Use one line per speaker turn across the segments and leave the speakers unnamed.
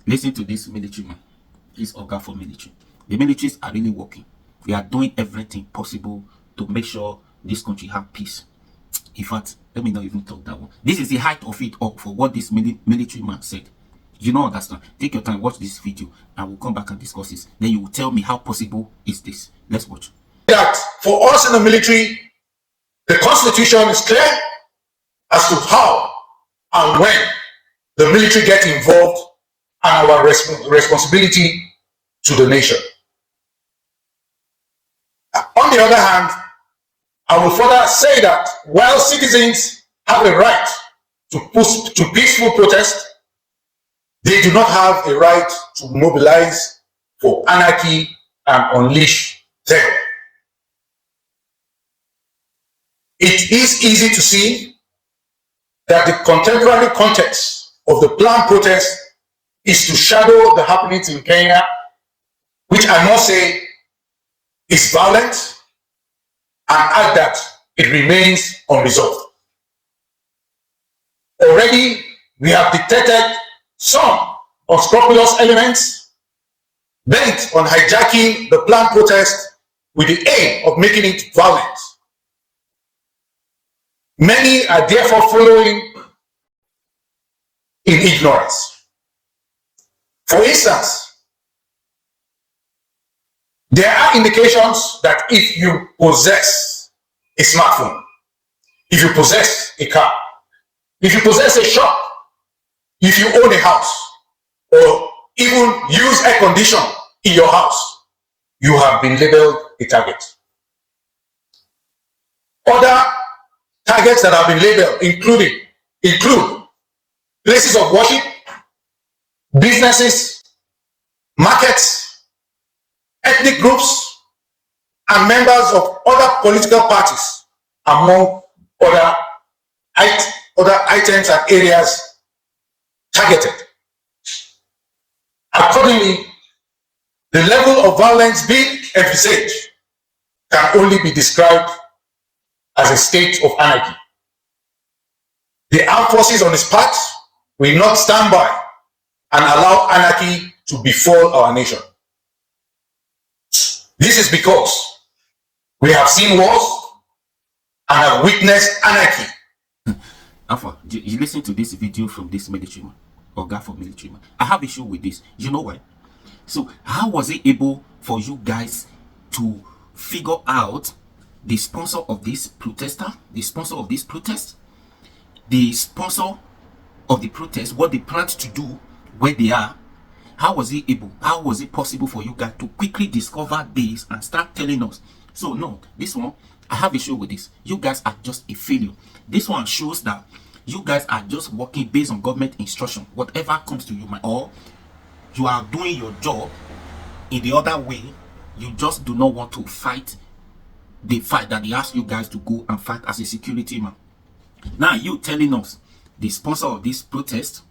Listen to this military man. This Govt for military. The militaries are really working. We are doing everything possible to make sure this country have peace. In fact, let me not even talk that one. This is the height of it all for what this military man said. You don't understand. Take your time, watch this video, and we'll come back and discuss this. Then you will tell me how possible is this. Let's watch.
That for us in the military, the constitution is clear as to how and when the military get involved and our responsibility to the nation. On the other hand, I will further say that while citizens have a right to peaceful protest, they do not have a right to mobilize for anarchy and unleash terror. It is easy to see that the contemporary context of the planned protest is to shadow the happenings in Kenya, which I must say is violent, and add that it remains unresolved. Already, we have detected some unscrupulous elements bent on hijacking the planned protest with the aim of making it violent. Many are therefore following in ignorance. For instance, there are indications that if you possess a smartphone, if you possess a car, if you possess a shop, if you own a house, or even use air conditioning in your house, you have been labeled a target. Other targets that have been labeled include places of worship, businesses, markets, ethnic groups, and members of other political parties, among other items and areas targeted. Accordingly, the level of violence being envisaged can only be described as a state of anarchy. The armed forces on its part will not stand by and allow anarchy to befall our nation. This is because we have seen wars and have witnessed anarchy.
Alpha, you listen to this video from this military man, Govt for military man. I have issue with this. You know why? So how was it able for you guys to figure out the sponsor of this protester, the sponsor of this protest, the sponsor of the protest, what they planned to do, where they are? How was it possible for you guys to quickly discover this and start telling us? So no, this one, I have issue with this. You guys are just a failure. This one shows that you guys are just working based on government instruction. Whatever comes to you, or you are doing your job in the other way. You just do not want to fight the fight that they ask you guys to go and fight as a security man. Now you telling us the sponsor of this protest,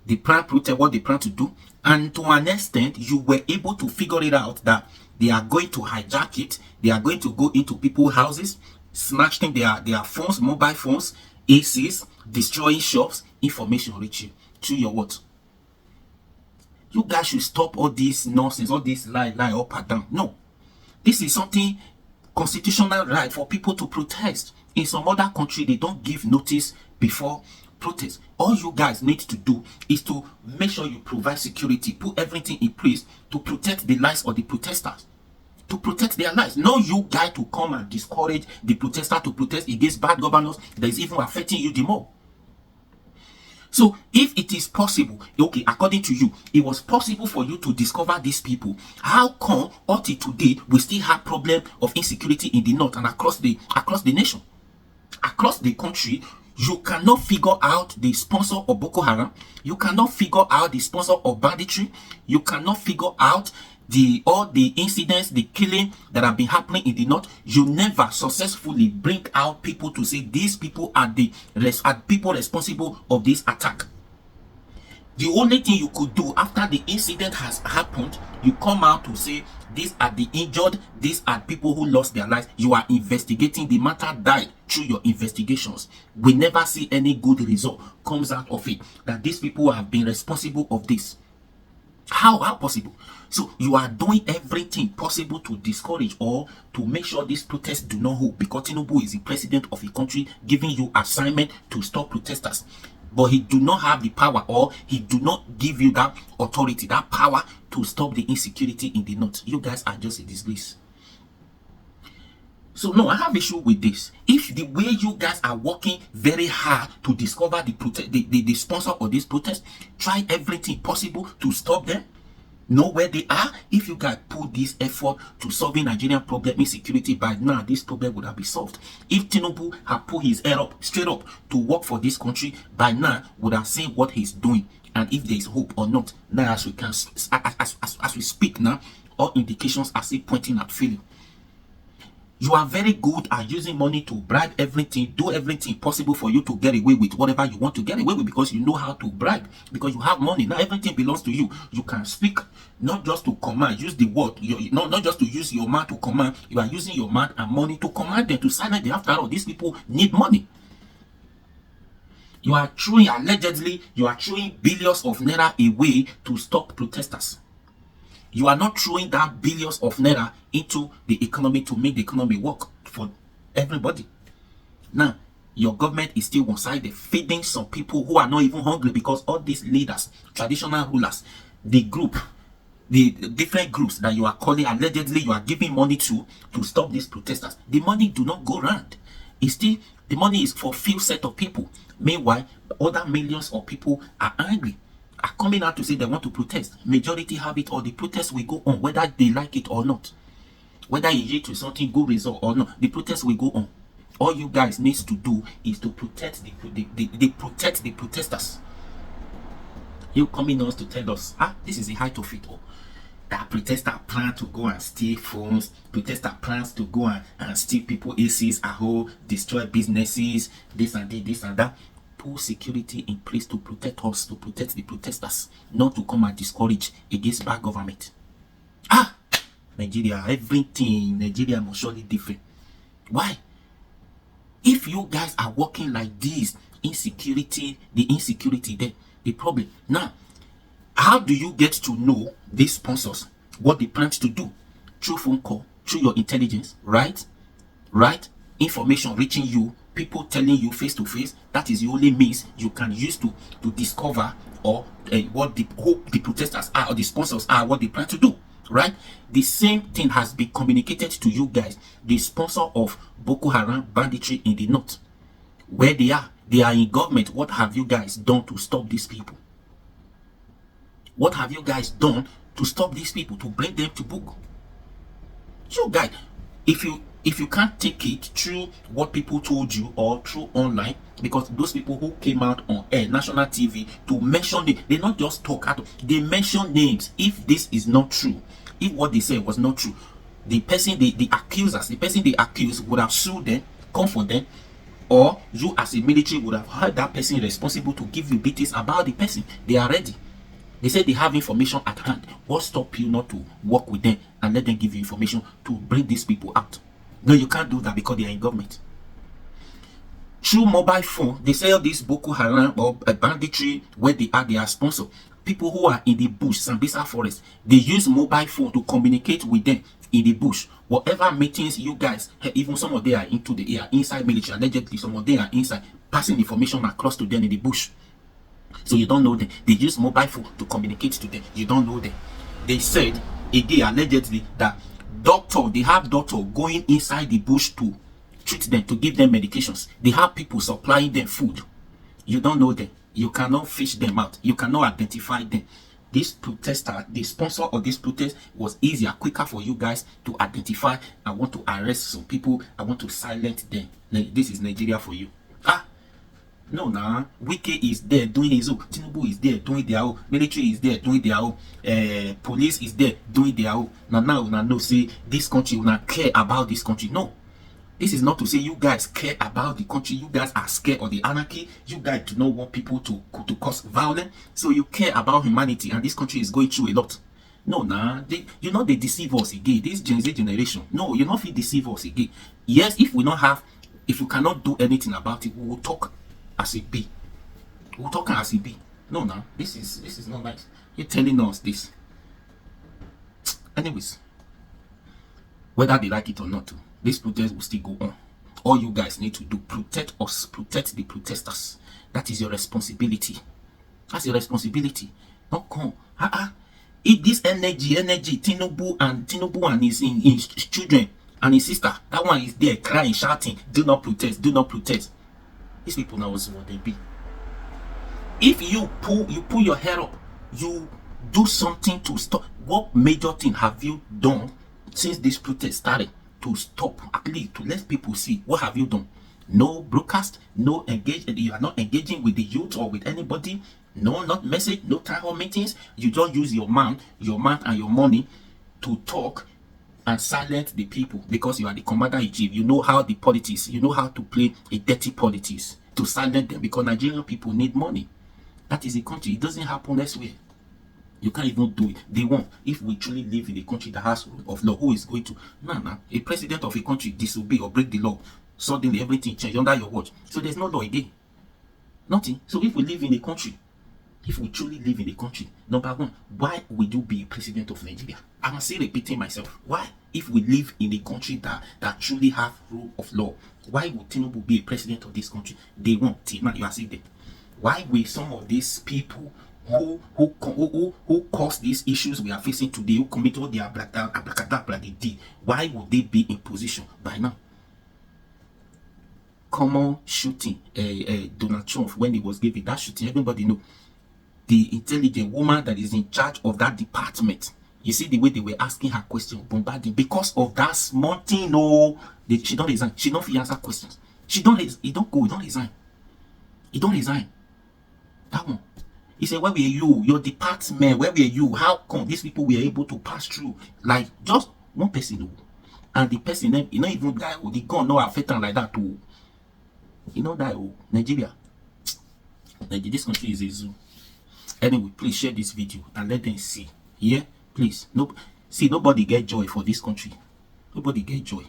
the plan protest, what they plan to do, and to an extent you were able to figure it out that they are going to hijack it. They are going to go into people's houses, snatching their phones, mobile phones, ACs, destroying shops, information reaching to your what? You guys should stop all this nonsense, all this lie up and down. No, this is something constitutional right for people to protest. In some other country, they don't give notice before protest. All you guys need to do is to make sure you provide security, put everything in place to protect the lives of the protesters, to protect their lives. No, you guys to come and discourage the protester to protest against bad governors that is even affecting you the more. So if it is possible, okay, according to you, it was possible for you to discover these people, how come until today we still have problem of insecurity in the north and across the nation, across the country? You cannot figure out the sponsor of Boko Haram. You cannot figure out the sponsor of banditry. You cannot figure out all the incidents, the killing that have been happening in the north. You never successfully bring out people to say these people are the people responsible of this attack. The only thing you could do after the incident has happened, you come out to say these are the injured, these are people who lost their lives. You are investigating. The matter died through your investigations. We never see any good result comes out of it, that these people have been responsible of this. How possible? So you are doing everything possible to discourage or to make sure these protests do not hold, because Tinubu is the president of a country giving you assignment to stop protesters. But he do not have the power, or he do not give you that authority, that power to stop the insecurity in the north. You guys are just a disgrace. So no, I have issue with this. If the way you guys are working very hard to discover the sponsor of this protest, try everything possible to stop them, know where they are. If you guys put this effort to solving Nigerian problem insecurity, by now this problem would have been solved. If Tinubu had put his head up straight up to work for this country, by now would have seen what he's doing, and if there is hope or not. Now as we can as we speak now, all indications are still pointing at failure. You are very good at using money to bribe everything, do everything possible for you to get away with whatever you want to get away with, because you know how to bribe, because you have money. Now everything belongs to you. You can speak, not just to command, use the word, not just to use your mouth to command. You are using your mouth and money to command them, to silence them. After all, these people need money. You are throwing, allegedly, you are throwing billions of naira away to stop protesters. You are not throwing that billions of naira into the economy to make the economy work for everybody. Now, your government is still one-sided, feeding some people who are not even hungry, because all these leaders, traditional rulers, the different groups that you are calling, allegedly you are giving money to stop these protesters. The money do not go round. It's still, the money is for few set of people. Meanwhile, other millions of people are angry, are coming out to say they want to protest. Majority have it, or the protest will go on, whether they like it or not. Whether you lead to something good result or not, the protest will go on. All you guys needs to do is to protect the protesters. You coming us to tell us, this is the height of it all. That protester plan to go and steal phones, protester plans to go and steal people ACs at home, destroy businesses, this and that. Put security in place to protect us, to protect the protesters, not to come and discourage against bad government. Nigeria, everything in Nigeria must surely different. Why? If you guys are working like this, the insecurity there, the problem. Now, how do you get to know these sponsors, what they plan to do? Through phone call, through your intelligence, right? Information reaching you, people telling you face to face. That is the only means you can use to discover or what the protesters are, or the sponsors are, what they plan to do, right? The same thing has been communicated to you guys. The sponsor of Boko Haram banditry in the north, where they are in government. What have you guys done to stop these people? What have you guys done to stop these people, to bring them to book? You guys, if you can't take it through what people told you or through online, because those people who came out on air, national TV, to mention it, they not just talk out, they mention names. If this is not true, if what they said was not true, the person, the accusers, the person they accused would have sued them, come for them, or you as a military would have held that person responsible to give you details about the person. They are ready. They say they have information at hand. What stop you not to work with them and let them give you information to bring these people out? No, you can't do that because they are in government. Through mobile phone, they sell this Boko Haram or banditry where they are sponsor. People who are in the bush, Sambisa forest, they use mobile phone to communicate with them in the bush. Whatever meetings you guys, even some of them are into the air, inside military, allegedly some of them are inside, passing information across to them in the bush. So you don't know them. They use mobile phone to communicate to them. You don't know them. They said again, allegedly, that they have doctor going inside the bush to treat them, to give them medications. They have people supplying them food. You don't know them. You cannot fish them out. You cannot identify them. This protester, the sponsor of this protest, was easier, quicker for you guys to identify. I want to arrest some people. I want to silence them. This is Nigeria for you. No, Wike is there doing his own. Tinubu is there doing their own. Military is there doing their own. Police is there doing their own. Now, say this country will not care about this country. No. This is not to say you guys care about the country. You guys are scared of the anarchy. You guys do not want people to cause violence. So you care about humanity, and this country is going through a lot. No, nah, they deceive us again. This Gen Z generation. No, you not fit deceive us again. Yes, if you cannot do anything about it, we will talk as it be. We'll talk as it be. No, nah, this is not nice. You're telling us this. Anyways, whether they like it or not, this protest will still go on. All you guys need to do, protect us, protect the protesters. That is your responsibility. That's your responsibility. Don't come. If this energy, Tinubu and his children and his sister, that one is there crying, shouting, do not protest, do not protest. These people now is what they be. If you pull your hair up, you do something to stop. What major thing have you done since this protest started to stop, at least to let people see? What have you done? No broadcast, no engage. You are not engaging with the youth or with anybody. No, not message, no town hall meetings. You just use your man and your money to talk and silence the people because you are the commander-in-chief. You know how the politics, you know how to play a dirty politics to silence them because Nigerian people need money. That is the country. It doesn't happen elsewhere. You can't even do it. They won't. If we truly live in a country that has rule of law, who is going to? Nah. A president of a country disobey or break the law, suddenly everything change under your watch. So there's no law again. Nothing. So if we live in a country, if we truly live in a country, number one, why would you be president of Nigeria? I'm still repeating myself. Why? If we live in a country that truly have rule of law, why would Tinubu be a president of this country? They won't. Till now, you are saying that. Why will some of these people who cause these issues we are facing today, who commit all the abracadabra they did, why would they be in position by now? Common shooting, Donald Trump, when he was given that shooting, everybody know the intelligent woman that is in charge of that department. You see the way they were asking her questions, bombarding because of that small thing. No, she don't resign. She don't answer questions. He don't go. He don't resign. He don't resign. That one. He said, where were you? Your department, where were you? How come these people were able to pass through? Like, just one person. And the person, he not even die. The gun not affect them like that too. He not die. Nigeria. This country is a zoo. Anyway, please share this video and let them see. Yeah? Please. See, nobody get joy for this country. Nobody get joy.